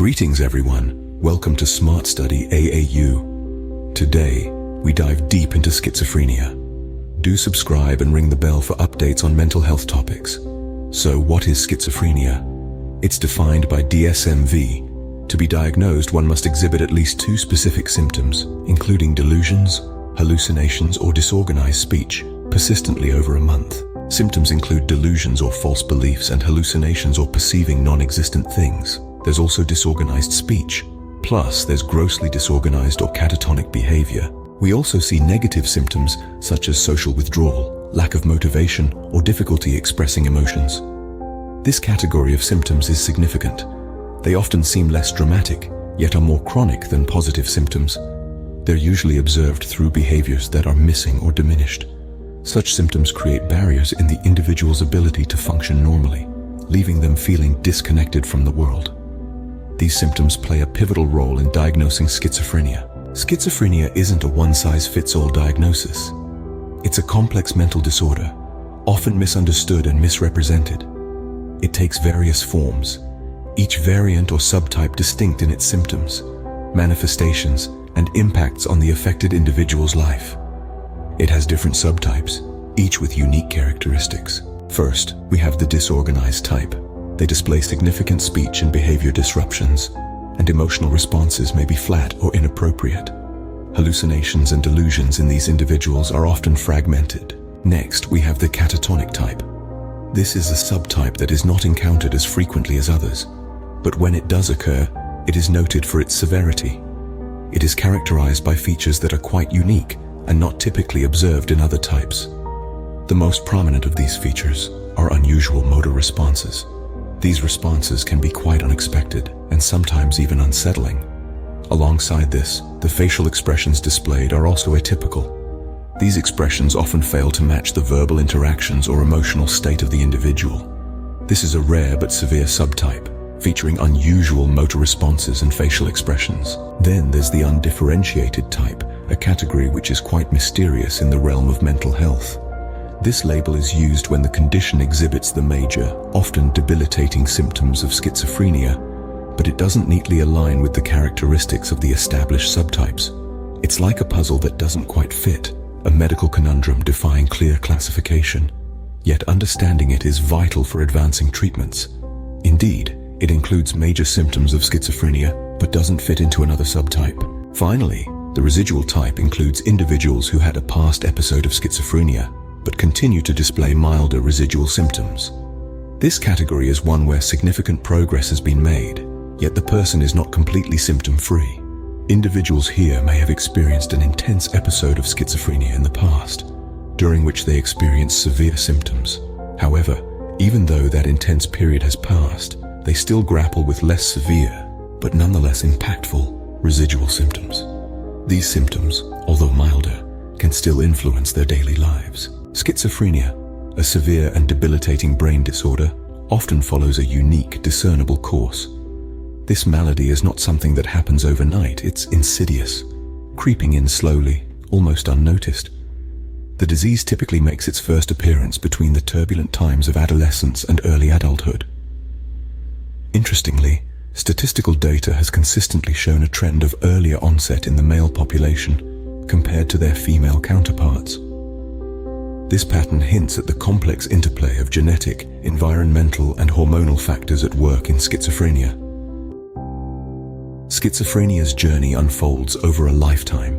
Greetings everyone, welcome to Smart Study AAU. Today, we dive deep into schizophrenia. Do subscribe and ring the bell for updates on mental health topics. So what is schizophrenia? It's defined by DSM V. To be diagnosed, one must exhibit at least 2 specific symptoms, including delusions, hallucinations, or disorganized speech, persistently over a month. Symptoms include delusions or false beliefs and hallucinations or perceiving non-existent things. There's also disorganized speech. Plus, there's grossly disorganized or catatonic behavior. We also see negative symptoms such as social withdrawal, lack of motivation, or difficulty expressing emotions. This category of symptoms is significant. They often seem less dramatic, yet are more chronic than positive symptoms. They're usually observed through behaviors that are missing or diminished. Such symptoms create barriers in the individual's ability to function normally, leaving them feeling disconnected from the world. These symptoms play a pivotal role in diagnosing schizophrenia. Schizophrenia isn't a one-size-fits-all diagnosis. It's a complex mental disorder, often misunderstood and misrepresented. It takes various forms, each variant or subtype distinct in its symptoms, manifestations, and impacts on the affected individual's life. It has different subtypes, each with unique characteristics. First, we have the disorganized type. They display significant speech and behavior disruptions, and emotional responses may be flat or inappropriate. Hallucinations and delusions in these individuals are often fragmented. Next, we have the catatonic type. This is a subtype that is not encountered as frequently as others, but when it does occur, it is noted for its severity. It is characterized by features that are quite unique and not typically observed in other types. The most prominent of these features are unusual motor responses. These responses can be quite unexpected and sometimes even unsettling. Alongside this, the facial expressions displayed are also atypical. These expressions often fail to match the verbal interactions or emotional state of the individual. This is a rare but severe subtype, featuring unusual motor responses and facial expressions. Then there's the undifferentiated type, a category which is quite mysterious in the realm of mental health. This label is used when the condition exhibits the major, often debilitating symptoms of schizophrenia, but it doesn't neatly align with the characteristics of the established subtypes. It's like a puzzle that doesn't quite fit, a medical conundrum defying clear classification. Yet understanding it is vital for advancing treatments. Indeed, it includes major symptoms of schizophrenia, but doesn't fit into another subtype. Finally, the residual type includes individuals who had a past episode of schizophrenia, but continue to display milder residual symptoms. This category is one where significant progress has been made, yet the person is not completely symptom-free. Individuals here may have experienced an intense episode of schizophrenia in the past, during which they experienced severe symptoms. However, even though that intense period has passed, they still grapple with less severe, but nonetheless impactful, residual symptoms. These symptoms, although milder, can still influence their daily lives. Schizophrenia, a severe and debilitating brain disorder, often follows a unique, discernible course. This malady is not something that happens overnight, it's insidious, creeping in slowly, almost unnoticed. The disease typically makes its first appearance between the turbulent times of adolescence and early adulthood. Interestingly, statistical data has consistently shown a trend of earlier onset in the male population compared to their female counterparts. This pattern hints at the complex interplay of genetic, environmental, and hormonal factors at work in schizophrenia. Schizophrenia's journey unfolds over a lifetime,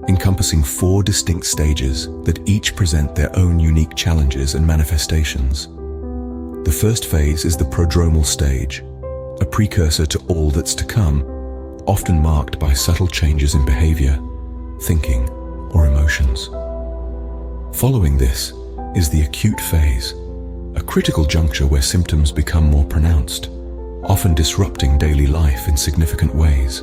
encompassing 4 distinct stages that each present their own unique challenges and manifestations. The first phase is the prodromal stage, a precursor to all that's to come, often marked by subtle changes in behavior, thinking, or emotions. Following this is the acute phase, a critical juncture where symptoms become more pronounced, often disrupting daily life in significant ways.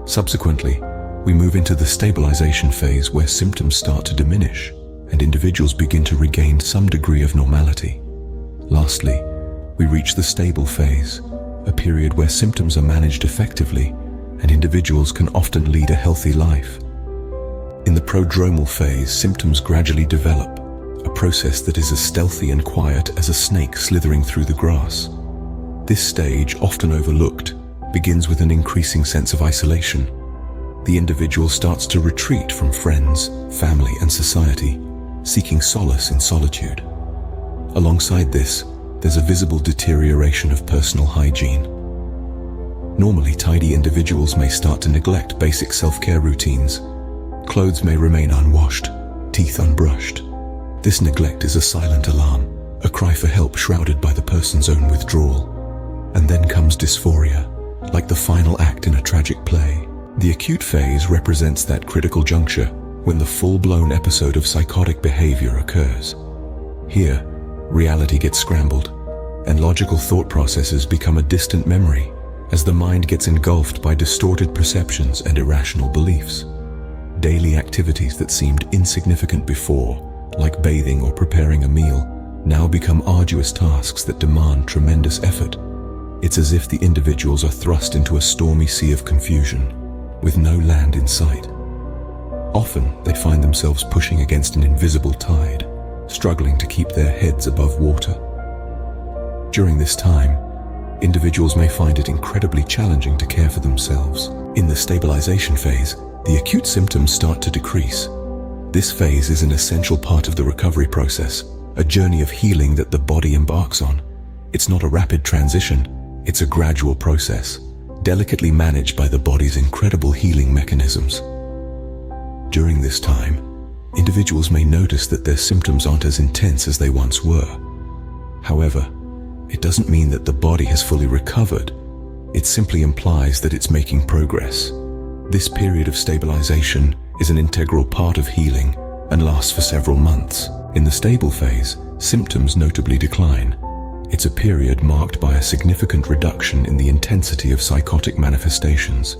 Subsequently, we move into the stabilization phase where symptoms start to diminish and individuals begin to regain some degree of normality. Lastly, we reach the stable phase, a period where symptoms are managed effectively and individuals can often lead a healthy life. In the prodromal phase, symptoms gradually develop, a process that is as stealthy and quiet as a snake slithering through the grass. This stage, often overlooked, begins with an increasing sense of isolation. The individual starts to retreat from friends, family, and society, seeking solace in solitude. Alongside this, there's a visible deterioration of personal hygiene. Normally tidy individuals may start to neglect basic self-care routines. Clothes may remain unwashed, teeth unbrushed. This neglect is a silent alarm, a cry for help shrouded by the person's own withdrawal. And then comes dysphoria, like the final act in a tragic play. The acute phase represents that critical juncture when the full-blown episode of psychotic behavior occurs. Here, reality gets scrambled, and logical thought processes become a distant memory as the mind gets engulfed by distorted perceptions and irrational beliefs. Daily activities that seemed insignificant before, like bathing or preparing a meal, now become arduous tasks that demand tremendous effort. It's as if the individuals are thrust into a stormy sea of confusion, with no land in sight. Often, they find themselves pushing against an invisible tide, struggling to keep their heads above water. During this time, individuals may find it incredibly challenging to care for themselves. In the stabilization phase, the acute symptoms start to decrease. This phase is an essential part of the recovery process, a journey of healing that the body embarks on. It's not a rapid transition, it's a gradual process, delicately managed by the body's incredible healing mechanisms. During this time, individuals may notice that their symptoms aren't as intense as they once were. However, it doesn't mean that the body has fully recovered. It simply implies that it's making progress. This period of stabilization is an integral part of healing and lasts for several months. In the stable phase, symptoms notably decline. It's a period marked by a significant reduction in the intensity of psychotic manifestations.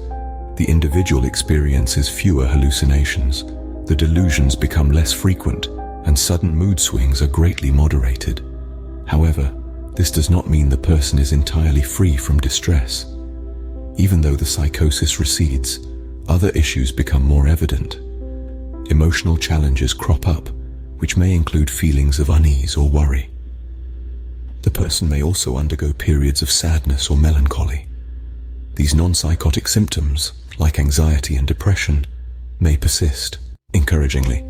The individual experiences fewer hallucinations, the delusions become less frequent, and sudden mood swings are greatly moderated. However, this does not mean the person is entirely free from distress. Even though the psychosis recedes, other issues become more evident. Emotional challenges crop up, which may include feelings of unease or worry. The person may also undergo periods of sadness or melancholy. These non-psychotic symptoms, like anxiety and depression, may persist. Encouragingly,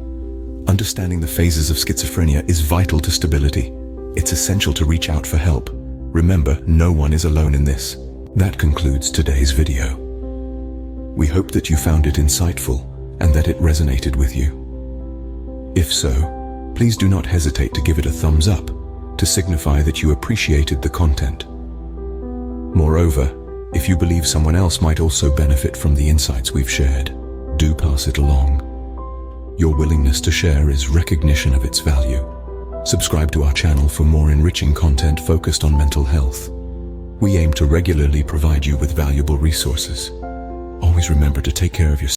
understanding the phases of schizophrenia is vital to stability. It's essential to reach out for help. Remember, no one is alone in this. That concludes today's video. We hope that you found it insightful and that it resonated with you. If so, please do not hesitate to give it a thumbs up to signify that you appreciated the content. Moreover, if you believe someone else might also benefit from the insights we've shared, do pass it along. Your willingness to share is recognition of its value. Subscribe to our channel for more enriching content focused on mental health. We aim to regularly provide you with valuable resources. Always remember to take care of yourself.